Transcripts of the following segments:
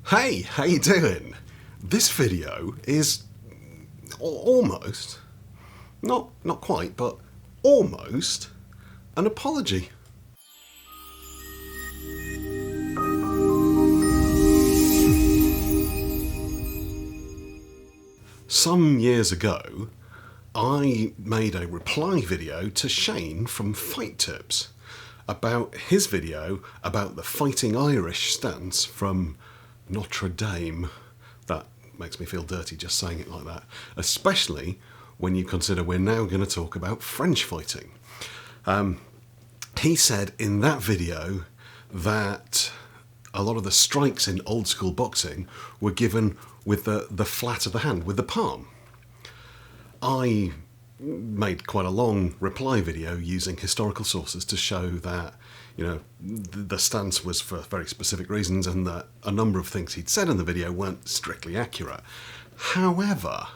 Hey, how you doing? This video is almost, not quite, but almost an apology. Some years ago, I made a reply video to Shane from FightTIPS about his video about the Fighting Irish stance from Notre Dame. That makes me feel dirty just saying it like that, especially when you consider we're now going to talk about French fighting. He said in that video that a lot of the strikes in old school boxing were given with the flat of the hand, with the palm. I made quite a long reply video using historical sources to show that, you know, the stance was for very specific reasons and that a number of things he'd said in the video weren't strictly accurate. However,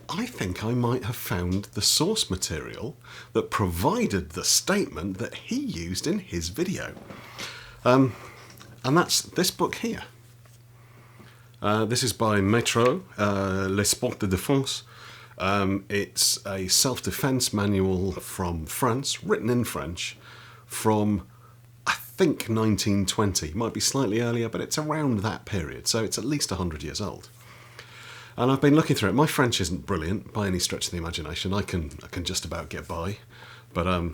I think I might have found the source material that provided the statement that he used in his video. And that's this book here. This is by Métro, Les Sports de Défense. It's a self-defense manual from France, written in French, from I think 1920. It might be slightly earlier, but it's around that period, so it's at least 100 years old. And I've been looking through it. My French isn't brilliant by any stretch of the imagination. I can just about get by, but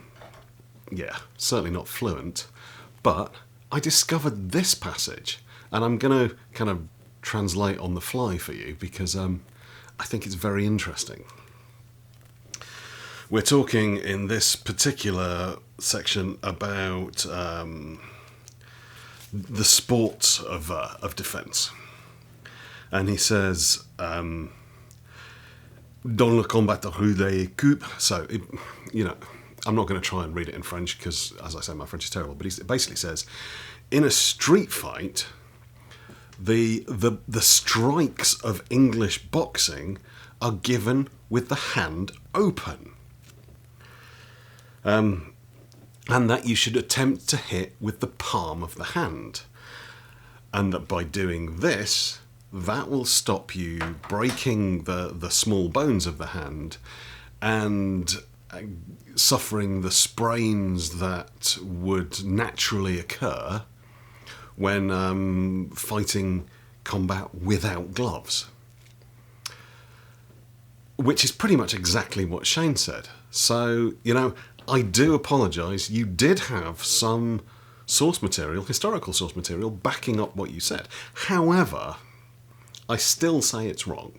yeah, certainly not fluent. But I discovered this passage, and I'm going to kind of translate on the fly for you because I think it's very interesting. We're talking in this particular section about the sports of defense. And he says, dans le combat de rue des coupes. So, you know, I'm not going to try and read it in French because, as I say, my French is terrible. But he basically says, in a street fight, the strikes of English boxing are given with the hand open. And that you should attempt to hit with the palm of the hand. And that by doing this, that will stop you breaking the small bones of the hand and suffering the sprains that would naturally occur when fighting combat without gloves. Which is pretty much exactly what Shane said. So, you know, I do apologise. You did have some source material, historical source material, backing up what you said. However, I still say it's wrong.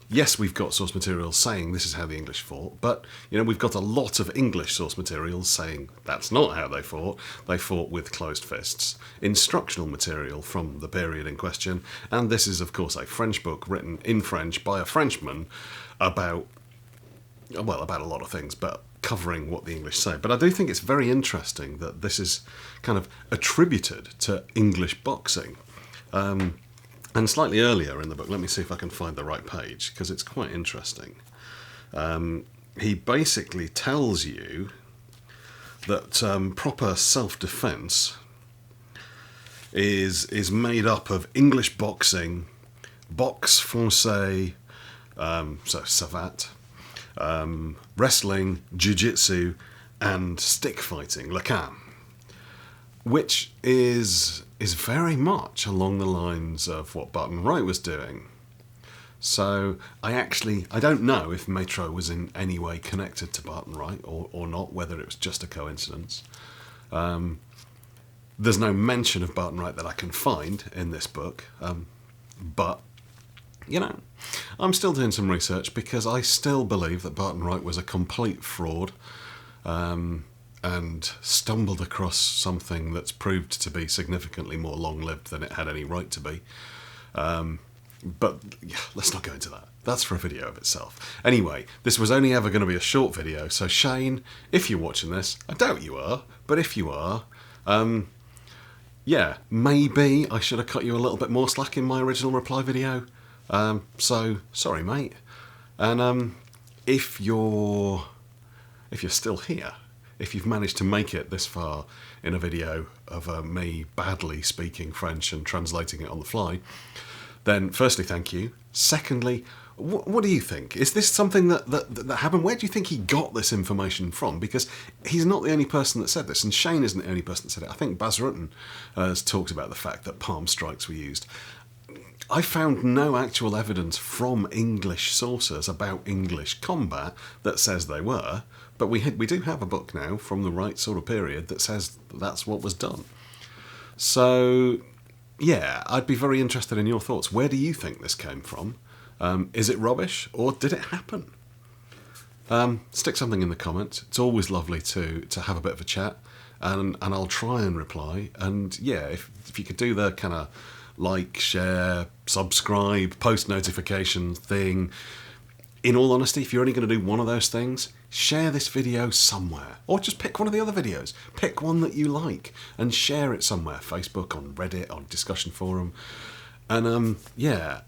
Yes, we've got source material saying this is how the English fought, but, you know, we've got a lot of English source material saying that's not how they fought. They fought with closed fists. Instructional material from the period in question, and this is, of course, a French book written in French by a Frenchman about a lot of things, but covering what the English say. But I do think it's very interesting that this is kind of attributed to English boxing. And slightly earlier in the book, let me see if I can find the right page, because it's quite interesting. He basically tells you that proper self-defense is made up of English boxing, boxe français, so savate, wrestling, jiu-jitsu, and stick fighting, le cam, which is very much along the lines of what Barton Wright was doing. So I don't know if Métro was in any way connected to Barton Wright or not, whether it was just a coincidence. There's no mention of Barton Wright that I can find in this book, but, you know, I'm still doing some research because I still believe that Barton Wright was a complete fraud, and stumbled across something that's proved to be significantly more long-lived than it had any right to be. But yeah, let's not go into that. That's for a video of itself. Anyway, this was only ever going to be a short video, so Shane, if you're watching this, I doubt you are, but if you are, yeah, maybe I should have cut you a little bit more slack in my original reply video. So, sorry, mate. And if you're still here, if you've managed to make it this far in a video of me badly speaking French and translating it on the fly, then firstly, thank you. Secondly, what do you think? Is this something that happened? Where do you think he got this information from? Because he's not the only person that said this, and Shane isn't the only person that said it. I think Baz Rutten has talked about the fact that palm strikes were used. I found no actual evidence from English sources about English combat that says they were, but we do have a book now from the right sort of period that says that's what was done. So, yeah, I'd be very interested in your thoughts. Where do you think this came from? Is it rubbish, or did it happen? Stick something in the comments. It's always lovely to have a bit of a chat, and I'll try and reply. And yeah, if you could do the kind of like, share, subscribe, post notification thing. In all honesty, if you're only going to do one of those things, share this video somewhere. Or just pick one of the other videos. Pick one that you like and share it somewhere. Facebook, on Reddit, on discussion forum. And yeah,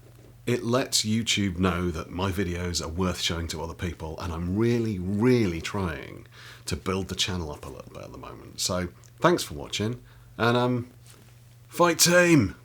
it lets YouTube know that my videos are worth showing to other people, and I'm really, really trying to build the channel up a little bit at the moment. So thanks for watching, and fight team!